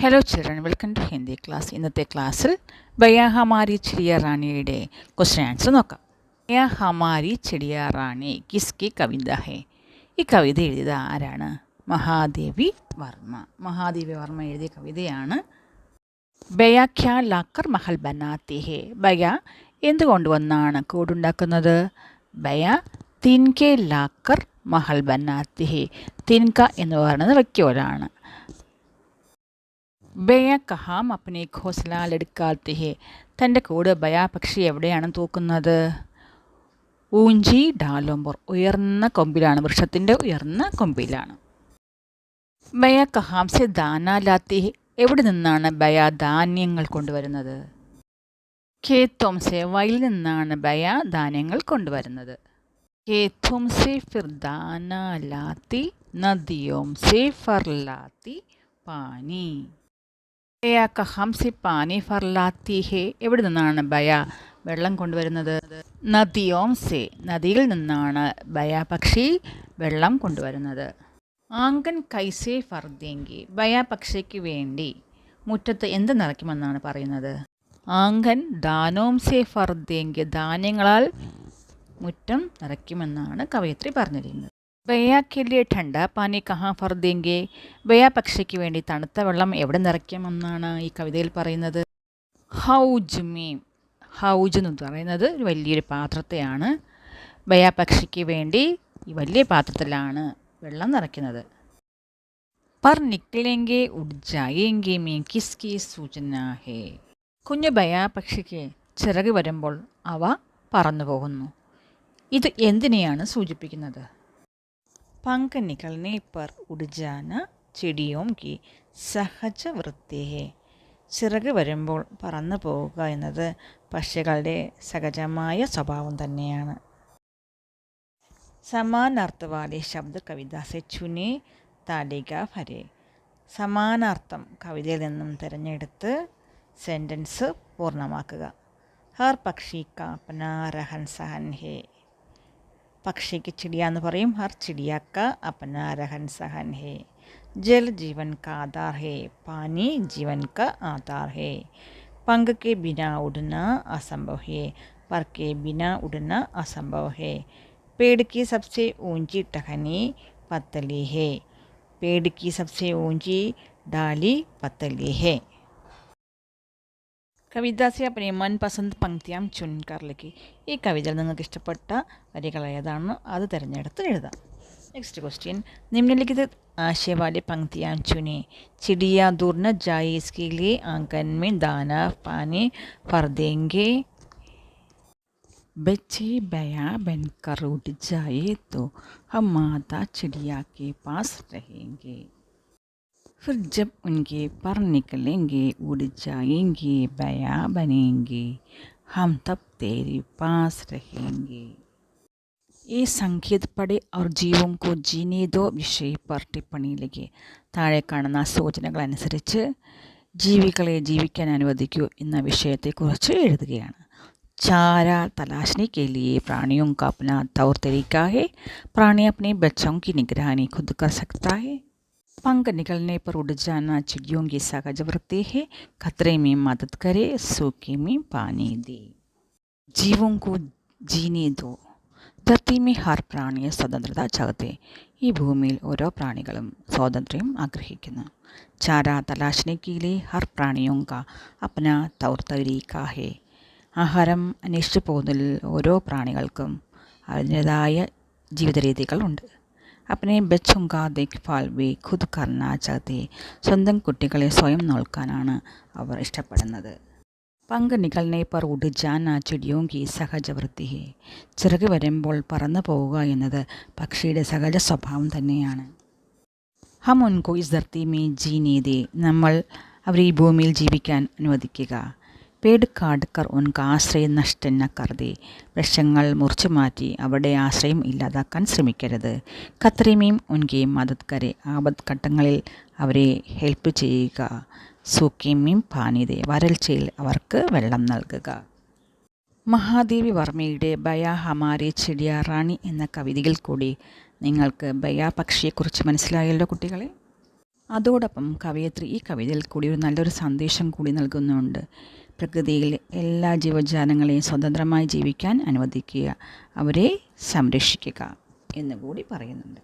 Hello children, welcome to Hindi class. ഇന്നത്തെ ക്ലാസ്സിൽ ബയാ ഹമാരി ചിടിയ റാണിയുടെ ക്വസ്റ്റ്യൻ ആൻസർ നോക്കാം. ബയാ ഹമാരി ചിടിയ റാണി കിസ്കി കവിത ഹേ? ഈ കവിത എഴുതിയത് ആരാണ്? മഹാദേവി വർമ്മ. മഹാദേവി വർമ്മ എഴുതിയ കവിതയാണ് ബയാ ക്യാ ലാക്കർ മഹൽ ബനാത്തി ഹേ. ബയാ എന്തുകൊണ്ടുവന്നാണ് കൂടുണ്ടാക്കുന്നത്? ബയാ തിൻകെ ലാക്കർ മഹൽ ബനാത്തി ഹേ. തിൻക എന്ന് പറയുന്നത് വയ്ക്കോലാണ്. ബയ കഹാം അപ്നെ ഘോസല ലടുക്കാത്തെ ഹേ. തൻ്റെ കൂട് ബയാ പക്ഷി എവിടെയാണ് തൂക്കുന്നത്? ഊഞ്ചി ഡാലോംബർ, ഉയർന്ന കൊമ്പിലാണ്, വൃക്ഷത്തിൻ്റെ ഉയർന്ന കൊമ്പിലാണ്. ബയ കഹാം സെ ദാന ലാത്തി ഹേ. എവിടെ നിന്നാണ് ബയ ധാന്യങ്ങൾ കൊണ്ടുവരുന്നത്? ഖേത്തോം സെ, വയലിൽ നിന്നാണ് ബയ ധാന്യങ്ങൾ കൊണ്ടുവരുന്നത്. ഖേത്തോം സെ ഫിർ ദാന ലാത്തി, നദിയോം സെ ഫർ ലാത്തി പാനി. ബയ കഹാം സെ പാനി ഫർ ലാത്തി ഹേ. എവിടെ നിന്നാണ് ബയ വെള്ളം കൊണ്ടുവരുന്നത്? നദിയോം സെ, നദിയിൽ നിന്നാണ് ബയ പക്ഷി വെള്ളം കൊണ്ടുവരുന്നത്. ആങ്കൻ കൈസെ ഫർ ദേങ്കി. ബയ പക്ഷിക്ക് വേണ്ടി മുറ്റത്ത് എന്ത് നിറയ്ക്കുമെന്നാണ് പറയുന്നത്? ആങ്കൻ ദാനോം സെ ഫർ ദേങ്കി. ധാന്യങ്ങളാൽ മുറ്റം നിറയ്ക്കുമെന്നാണ് കവയിത്രി പറഞ്ഞിരിക്കുന്നത്. ബയ കെ ലിയെ ഠണ്ട പാനി കഹാം ഫർ ദേങ്കെ. ബയ പക്ഷിക്ക് വേണ്ടി തണുത്ത വെള്ളം എവിടെ നിറയ്ക്കുമെന്നാണ് ഈ കവിതയിൽ പറയുന്നത്? ഹൗജ് മീം. ഹൗജ് എന്ന് പറയുന്നത് ഒരു വലിയൊരു പാത്രത്തെയാണ്. ബയ പക്ഷിക്ക് വേണ്ടി ഈ വലിയ പാത്രത്തിലാണ് വെള്ളം നിറയ്ക്കുന്നത്. പർ നിക്ലെങ്കെ ഉഡ് ജായേങ്കെ മീം കിസ്കി സൂചന ഹേ. കുഞ്ഞു ബയ പക്ഷിക്ക് ചിറക് വരുമ്പോൾ അവ പറന്നു പോകുന്നു. ഇത് എന്തിനെയാണ് സൂചിപ്പിക്കുന്നത്? पंख निकलने पर उड़ जाना चिड़ियों की സഹജ വൃത്തി ഹേ. ചിറക് വരുമ്പോൾ പറന്നു പോവുക എന്നത് പക്ഷികളുടെ സഹജമായ സ്വഭാവം തന്നെയാണ്. സമാനാർത്ഥവാലെ ശബ്ദ കവിത സെ ചുനെ താലിക ഭരെ. സമാനാർത്ഥം കവിതയിൽ നിന്നും തിരഞ്ഞെടുത്ത് സെൻറ്റൻസ് പൂർണ്ണമാക്കുക. ഹർ പക്ഷി കാ അപ്നാ രഹൻ സഹൻ ഹേ. പക്ഷിക്ക് ചിടിയ എന്ന് പറയും. ഹർ ചിടിയ का अपना रहन सहन है. जल जीवन का आधार है, पानी जीवन का आधार है. पंख के बिना उड़ना असंभव है, पर के बिना उड़ना असंभव है. पेड़ की सबसे ऊंची टहनी पतली है, पेड़ की सबसे ऊंची डाली पतली है. കവിത സെ അപ്നെ മൻപസന്ദ് പങ്ക്തിയാം ചുൻകർ ലിഖി. ഈ കവിതയിൽ നിങ്ങൾക്ക് ഇഷ്ടപ്പെട്ട വരികൾ ഏതാണ് അത് തിരഞ്ഞെടുത്ത് എഴുതാം. നെക്സ്റ്റ് ക്വസ്റ്റ്യൻ, നിമ്നലിഖിത ആശയ വാലെ പങ്ക്തിയാം ചുനെ. ചിടിയ दूर न जाए इसके लिए आंगन में दाना पानी भर देंगे. बच्चे बया बनकर उड़ जाए तो हम माता चिड़िया के पास रहेंगे. फिर जब उनके पर निकलेंगे उड़ जाएंगे बया बनेंगे, हम तब तेरे पास रहेंगे. ये संकेत पढ़े और जीवों को जीने दो विषय पर टिप्पणी लिखे. താഴെ കാണുന്ന സൂചനകൾ അനുസരിച്ച് ജീവികളെ ജീവിക്കാൻ അനുവദിക്കൂ എന്ന വിഷയത്തെക്കുറിച്ച് എഴുതുകയാണ്. चारा तलाशने के लिए प्राणियों का अपना तौर तरीका है. प्राणी अपने बच्चों की निगरानी खुद कर सकता है. पंख निकलने पर उड़ जाना चिड़ियों की सहज वृत्ति है. खतरे में मदद करे, सूखे में पानी दे. जीवों को जीने दो. ധർത്തി മേ ഹർ പ്രാണിയെ സ്വതന്ത്രത ചാഹത്തെ. ഈ ഭൂമിയിൽ ഓരോ പ്രാണികളും സ്വാതന്ത്ര്യം ആഗ്രഹിക്കുന്നു. ചാര തലാഷ്നെ കെ ലിയെ ഹർ പ്രാണിയോं का अपना तौर तरीका है. ആഹാരം അന്വേഷിച്ചു പോകുന്നതിൽ ഓരോ പ്രാണികൾക്കും അതിൻ്റേതായ ജീവിത രീതികളുണ്ട്. अपने बच्चों का देखभाल वे खुद करना चाहते. സ്വന്തം കുട്ടികളെ സ്വയം നോക്കാനാണ് അവർ ഇഷ്ടപ്പെടുന്നത്. पंख निकलने पर उड़ जाना चिड़ियों की സഹജ വൃത്തി ഹേ. ചിറക് വരുമ്പോൾ പറന്നു പോവുക എന്നത് പക്ഷിയുടെ സഹജ സ്വഭാവം തന്നെയാണ്. ഹം ഉൻകോ ഇസ് ധർത്തി മേ ജീനെ ദേ. നമ്മൾ അവരെ ഈ ഭൂമിയിൽ ജീവിക്കാൻ അനുവദിക്കുക. പേട് കാട്കർ ഉൻക ആശ്രയം നഷ്ട ന കർദേ. വൃക്ഷങ്ങൾ മുറിച്ചു മാറ്റി അവരുടെ ആശ്രയം ഇല്ലാതാക്കാൻ ശ്രമിക്കരുത്. ഖത്രിമീം ഉൻകെ മദത് കരെ. ആപത് ഘട്ടങ്ങളിൽ അവരെ ഹെൽപ്പ് ചെയ്യുക. സൂക്കിമീം പാനിതെ. വരൾച്ചയിൽ അവർക്ക് വെള്ളം നൽകുക. മഹാദേവി വർമ്മയുടെ ബയാ ഹമാരി ചിടിയ റാണി എന്ന കവിതയിൽ കൂടി നിങ്ങൾക്ക് ബയാ പക്ഷിയെക്കുറിച്ച് മനസ്സിലായല്ലോ കുട്ടികളെ. അതോടൊപ്പം കവയത്രി ഈ കവിതയിൽ കൂടി ഒരു നല്ലൊരു സന്ദേശം കൂടി നൽകുന്നുണ്ട്. പ്രകൃതിയിൽ എല്ലാ ജീവജാലങ്ങളെയും സ്വതന്ത്രമായി ജീവിക്കാൻ അനുവദിക്കുക, അവരെ സംരക്ഷിക്കുക എന്നുകൂടി പറയുന്നുണ്ട്.